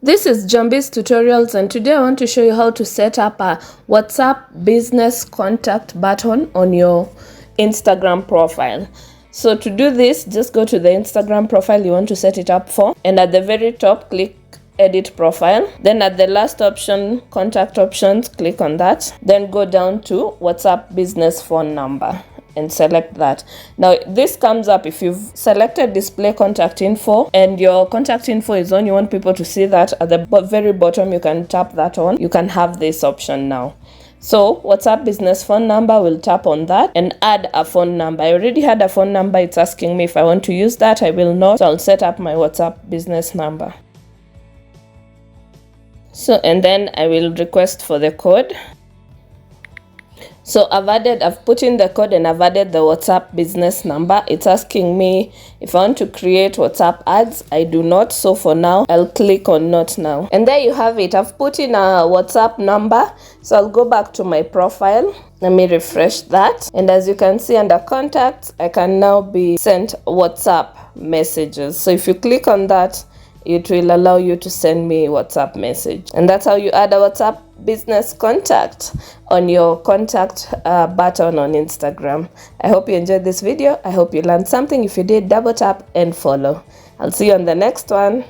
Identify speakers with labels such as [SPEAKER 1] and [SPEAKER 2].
[SPEAKER 1] This is Jambi's Tutorials, and today I want to show you how to set up a WhatsApp business contact button on your Instagram profile. So to do this, just go to the Instagram profile you want to set it up for, and at the very top click edit profile. Then at the last option, contact options, click on that. Then go down to WhatsApp business phone number and select that. Now this comes up if you've selected display contact info and your contact info is on, you want people to see that. At the very bottom you can tap that on. You can have this option now. So WhatsApp business phone number, will tap on that and add a phone number. I already had a phone number. It's asking me if I want to use that. I will not, so I'll set up my WhatsApp business number. So, and then I will request for the code. So I've put in the code and I've added the WhatsApp business number. It's asking me if I want to create WhatsApp ads. I do not, so for now I'll click on not now. And there you have it. I've put in a WhatsApp number. So I'll go back to my profile. Let me refresh that. And as you can see under contacts, I can now be sent WhatsApp messages. So if you click on that, it will allow you to send me WhatsApp message. And that's how you add a WhatsApp business contact on your contact button on Instagram. I hope you enjoyed this video. I hope you learned something. If you did, double tap and follow. I'll see you on the next one.